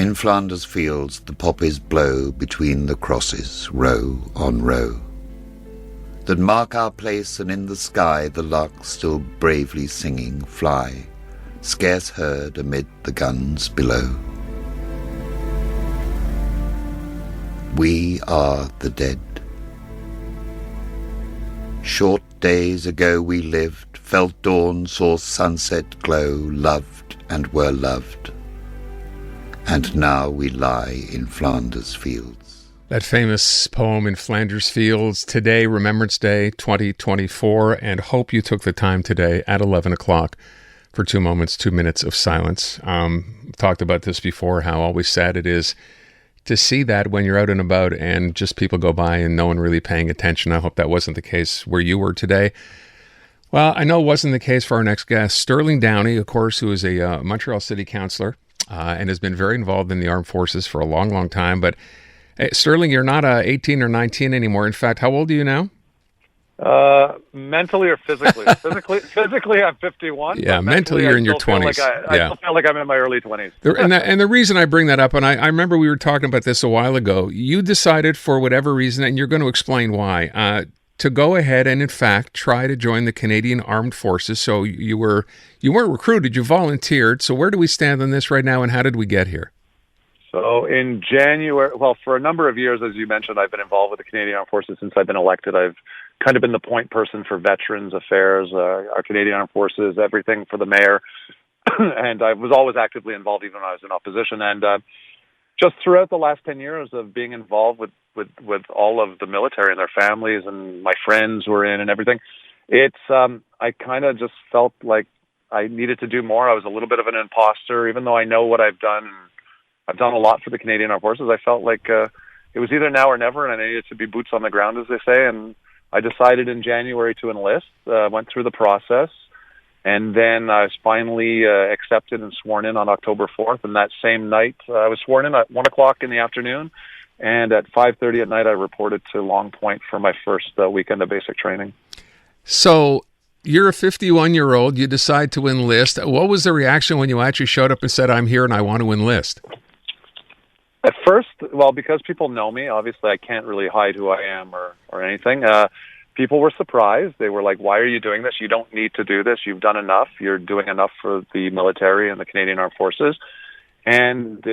In Flanders fields the poppies blow between the crosses, row on row, that mark our place, and in the sky the larks still bravely singing fly, scarce heard amid the guns below. We are the dead. Short days ago we lived, felt dawn, saw sunset glow, loved and were loved. And now we lie in Flanders fields. That famous poem, In Flanders Fields, today, Remembrance Day 2024, and hope you took the time today at 11 o'clock for 2 minutes of silence. Talked about this before, how always sad it is to see that when you're out and about and just people go by and no one really paying attention. I hope that wasn't the case where you were today. Well, I know it wasn't the case for our next guest, Sterling Downey, of course, who is a Montreal city councilor and has been very involved in the armed forces for a long, long time. But hey, Sterling, you're not 18 or 19 anymore. In fact, how old are you now? Mentally or physically? Physically, I'm 51. Yeah, mentally you're in your 20s. I still feel like I'm in my early 20s. And the reason I bring that up, and I remember we were talking about this a while ago, you decided for whatever reason, and you're going to explain why, to go ahead and, in fact, try to join the Canadian Armed Forces. So you weren't recruited, you volunteered. So where do we stand on this right now, and how did we get here? So in January, well, for a number of years, as you mentioned, I've been involved with the Canadian Armed Forces since I've been elected. I've kind of been the point person for Veterans Affairs, our Canadian Armed Forces, everything for the mayor. And I was always actively involved even when I was in opposition. And just throughout the last 10 years of being involved with all of the military and their families and my friends who were in and everything, it's I kind of just felt like I needed to do more. I was a little bit of an imposter, even though I know what I've done. I've done a lot for the Canadian Armed Forces. I felt like it was either now or never, and I needed to be boots on the ground, as they say. And I decided in January to enlist, went through the process, and then I was finally accepted and sworn in on October 4th. And that same night, I was sworn in at 1 o'clock in the afternoon, and at 5:30 at night, I reported to Long Point for my first weekend of basic training. So you're a 51-year-old. You decide to enlist. What was the reaction when you actually showed up and said, I'm here and I want to enlist? At first, well, because people know me, obviously I can't really hide who I am or anything. People were surprised. They were like, why are you doing this? You don't need to do this. You've done enough. You're doing enough for the military and the Canadian Armed Forces. And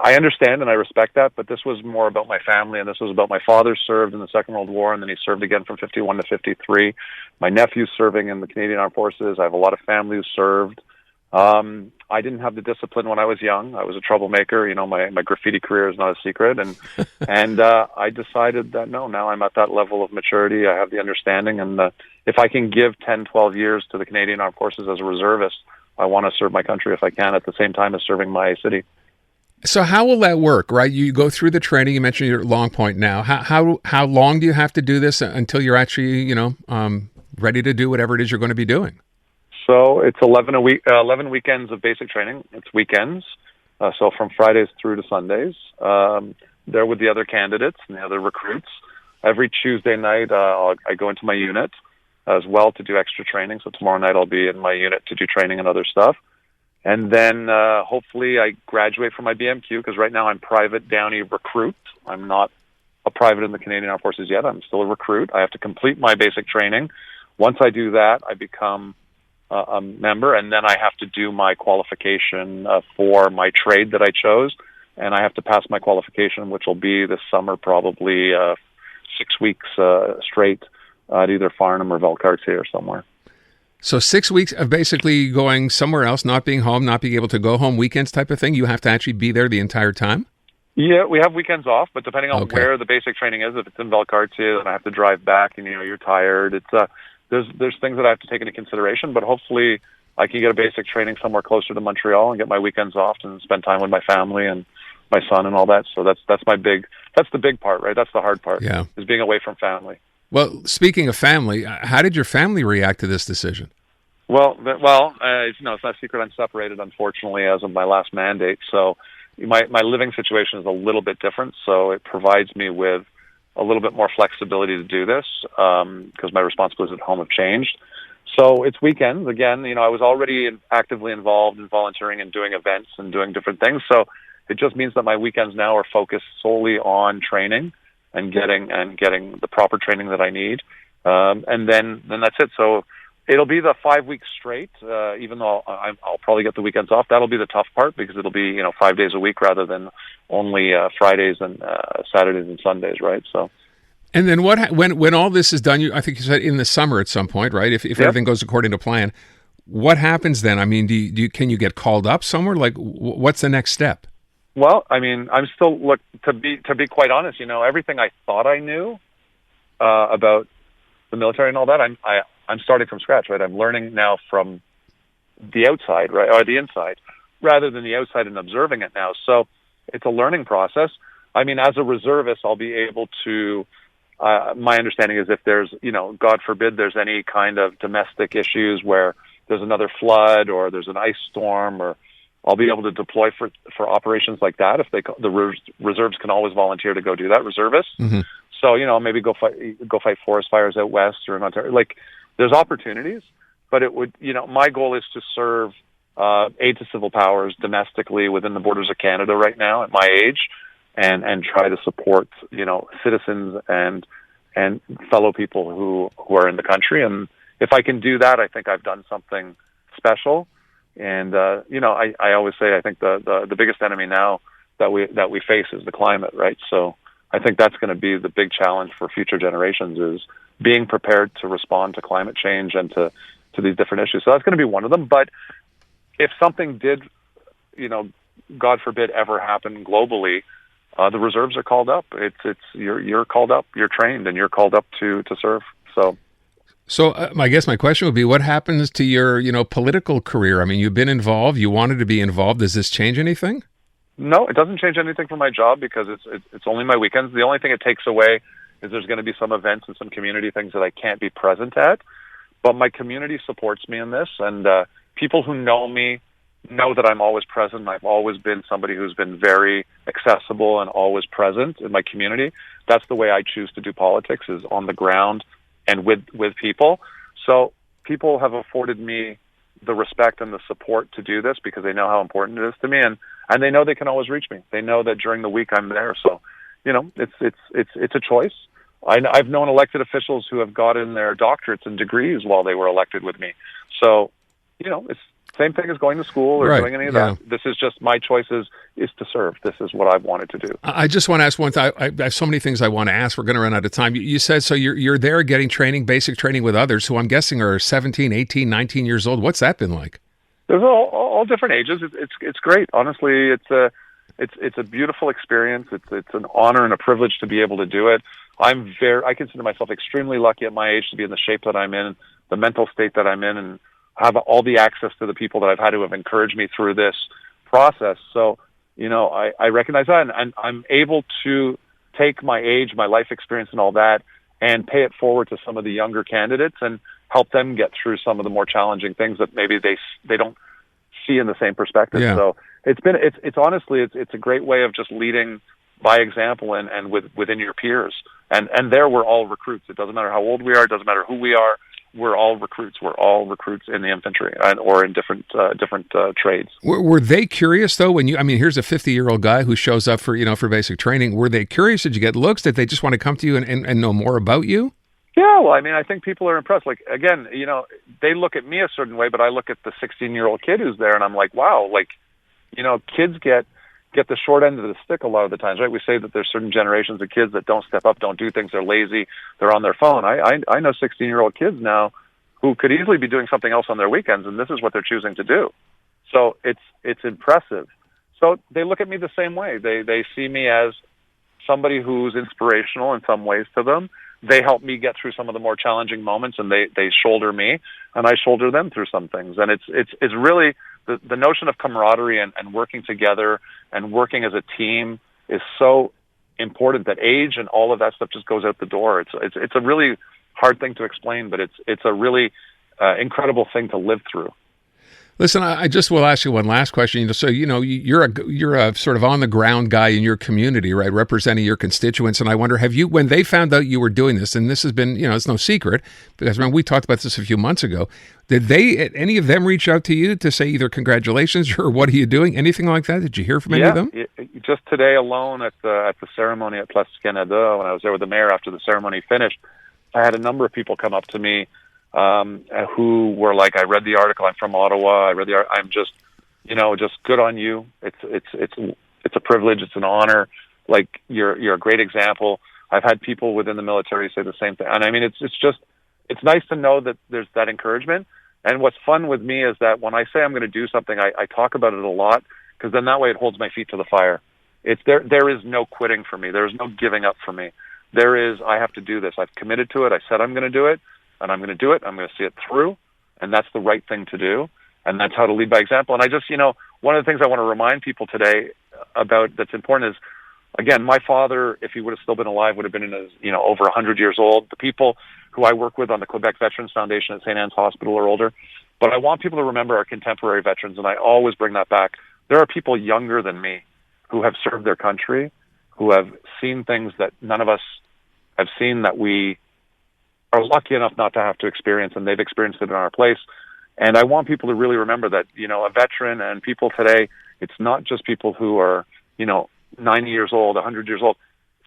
I understand and I respect that, but this was more about my family, and this was about my father served in the Second World War, and then he served again from 51 to 53. My nephew's serving in the Canadian Armed Forces. I have a lot of family who served. I didn't have the discipline when I was young. I was a troublemaker. You know, my graffiti career is not a secret. And I decided that, no, now I'm at that level of maturity. I have the understanding. And if I can give 10, 12 years to the Canadian Armed Forces as a reservist, I want to serve my country if I can at the same time as serving my city. So how will that work, right? You go through the training. You mentioned you're at Long Point now. How long do you have to do this until you're actually, ready to do whatever it is you're going to be doing? So it's 11 weekends of basic training. It's weekends, so from Fridays through to Sundays. There with the other candidates and the other recruits. Every Tuesday night, I go into my unit as well to do extra training. So tomorrow night I'll be in my unit to do training and other stuff. And then hopefully I graduate from my BMQ, because right now I'm private Downey recruit. I'm not a private in the Canadian Armed Forces yet. I'm still a recruit. I have to complete my basic training. Once I do that, I become a member, and then I have to do my qualification for my trade that I chose, and I have to pass my qualification, which will be this summer, probably 6 weeks straight at either Farnham or Valcartier or somewhere. So 6 weeks of basically going somewhere else, not being home, not being able to go home, weekends type of thing? You have to actually be there the entire time? Yeah, we have weekends off, but depending on where the basic training is, if it's in Valcartier, then I have to drive back, and you're tired. It's there's things that I have to take into consideration, but hopefully I can get a basic training somewhere closer to Montreal and get my weekends off and spend time with my family and my son and all that. So that's the big part, right? That's the hard part, is being away from family. Well, speaking of family, how did your family react to this decision? Well, it's not a secret. I'm separated, unfortunately, as of my last mandate. So my living situation is a little bit different. So it provides me with a little bit more flexibility to do this because my responsibilities at home have changed. So it's weekends. Again, I was already actively involved in volunteering and doing events and doing different things. So It just means that my weekends now are focused solely on training and getting the proper training that I need. And then that's it. So it'll be the 5 weeks straight, even though I'll probably get the weekends off. That'll be the tough part because it'll be, 5 days a week rather than only Fridays and Saturdays and Sundays, right? So. And then when all this is done, I think you said in the summer at some point, right? If everything goes according to plan, what happens then? I mean, can you get called up somewhere? Like, what's the next step? Well, I mean, I'm still to be quite honest. Everything I thought I knew about the military and all that, I'm starting from scratch, right? I'm learning now from the outside, right, or the inside, rather than the outside and observing it now. So it's a learning process. I mean, as a reservist, I'll be able to. My understanding is if there's, God forbid, there's any kind of domestic issues where there's another flood or there's an ice storm, or I'll be able to deploy for operations like that. If the reserves can always volunteer to go do that, reservists. Mm-hmm. So, maybe go fight forest fires out west or in Ontario. Like, there's opportunities, but it would, my goal is to serve aid to civil powers domestically within the borders of Canada right now at my age, and try to support, citizens and fellow people who are in the country. And if I can do that, I think I've done something special. And, I always say, I think the biggest enemy now that we face is the climate, right? So I think that's going to be the big challenge for future generations, is being prepared to respond to climate change and to these different issues. So that's going to be one of them. But if something did, God forbid, ever happen globally, the reserves are called up. You're called up, you're trained, and you're called up to serve. So I guess my question would be, what happens to your, political career? I mean, you've been involved. You wanted to be involved. Does this change anything? No, it doesn't change anything for my job because it's only my weekends. The only thing it takes away is there's going to be some events and some community things that I can't be present at. But my community supports me in this, and people who know me know that I'm always present. I've always been somebody who's been very accessible and always present in my community. That's the way I choose to do politics, is on the ground and with people. So people have afforded me the respect and the support to do this because they know how important it is to me, and they know they can always reach me. They know that during the week I'm there. So, it's a choice. I've known elected officials who have gotten their doctorates and degrees while they were elected with me. So, it's same thing as going to school or doing any of that. This is just my choice is to serve. This is what I've wanted to do. I just want to ask one thing. I have so many things I want to ask. We're going to run out of time. You said, so you're there getting training, basic training with others who I'm guessing are 17, 18, 19 years old. What's that been like? There's all different ages. It's great. Honestly, it's a beautiful experience. It's an honor and a privilege to be able to do it. I consider myself extremely lucky at my age to be in the shape that I'm in, the mental state that I'm in, and have all the access to the people that I've had who have encouraged me through this process. So, I recognize that, and I'm able to take my age, my life experience and all that, and pay it forward to some of the younger candidates and help them get through some of the more challenging things that maybe they don't see in the same perspective. Yeah. So it's honestly a great way of just leading by example and within your peers. And there we're all recruits. It doesn't matter how old we are. It doesn't matter who we are. We're all recruits. We're all recruits in the infantry or in different trades. Were they curious though? Here's a 50-year-old guy who shows up for basic training. Were they curious? Did you get looks? Did they just want to come to you and know more about you? Yeah, well, I think people are impressed. Like, again, they look at me a certain way, but I look at the 16-year-old kid who's there, and I'm like, wow, kids get the short end of the stick a lot of the times, right? We say that there's certain generations of kids that don't step up, don't do things, they're lazy, they're on their phone. I know 16-year-old kids now who could easily be doing something else on their weekends, and this is what they're choosing to do. So it's impressive. So they look at me the same way. They see me as somebody who's inspirational in some ways to them. They help me get through some of the more challenging moments, and they shoulder me, and I shoulder them through some things. And it's really the notion of camaraderie and working together and working as a team is so important that age and all of that stuff just goes out the door. It's a really hard thing to explain, but it's a really incredible thing to live through. Listen, I just will ask you one last question. So, you're a sort of on the ground guy in your community, right, representing your constituents. And I wonder, when they found out you were doing this, and this has been, it's no secret, because remember we talked about this a few months ago. Did any of them reach out to you to say either congratulations or what are you doing, anything like that? Did you hear from any of them? Just today alone at the ceremony at Place Canada, when I was there with the mayor after the ceremony finished, I had a number of people come up to me who were like, I read the article, I'm from Ottawa, I'm just, just good on you. It's a privilege, it's an honor. Like, you're a great example. I've had people within the military say the same thing. And I mean, it's nice to know that there's that encouragement. And what's fun with me is that when I say I'm going to do something, I talk about it a lot, because then that way it holds my feet to the fire. There is no quitting for me. There is no giving up for me. I have to do this. I've committed to it. I said I'm going to do it, and I'm going to do it. I'm going to see it through, and that's the right thing to do, and that's how to lead by example. And I just, one of the things I want to remind people today about that's important is, again, my father, if he would have still been alive, would have been in his, over 100 years old. The people who I work with on the Quebec Veterans Foundation at St. Anne's Hospital are older. But I want people to remember our contemporary veterans, and I always bring that back. There are people younger than me who have served their country, who have seen things that none of us have seen, that we are lucky enough not to have to experience, and they've experienced it in our place. And I want people to really remember that, a veteran and people today, it's not just people who are, 90 years old, 100 years old.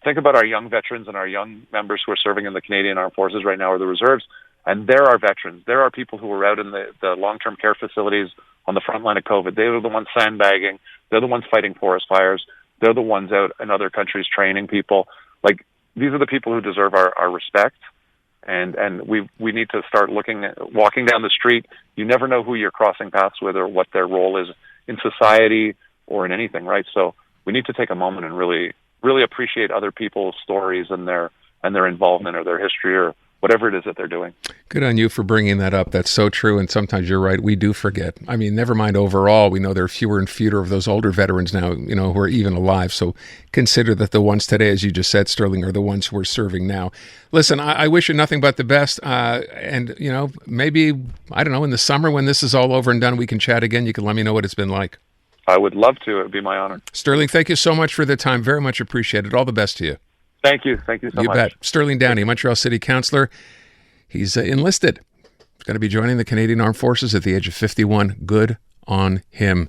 Think about our young veterans and our young members who are serving in the Canadian Armed Forces right now, or the reserves. And there are veterans. There are people who are out in the long-term care facilities on the front line of COVID. They are the ones sandbagging. They're the ones fighting forest fires. They're the ones out in other countries training people. Like, these are the people who deserve our respect. And we need to start walking down the street. You never know who you're crossing paths with or what their role is in society or in anything, right? So we need to take a moment and really, really appreciate other people's stories and their involvement or their history or whatever it is that they're doing. Good on you for bringing that up. That's so true. And sometimes you're right. We do forget. I mean, never mind overall. We know there are fewer and fewer of those older veterans now, who are even alive. So consider that the ones today, as you just said, Sterling, are the ones who are serving now. Listen, I wish you nothing but the best. And, maybe, I don't know, in the summer when this is all over and done, we can chat again. You can let me know what it's been like. I would love to. It would be my honor. Sterling, thank you so much for the time. Very much appreciated. All the best to you. Thank you. Thank you so much. You bet. Sterling Downey, Montreal City Councilor. He's enlisted. He's going to be joining the Canadian Armed Forces at the age of 51. Good on him.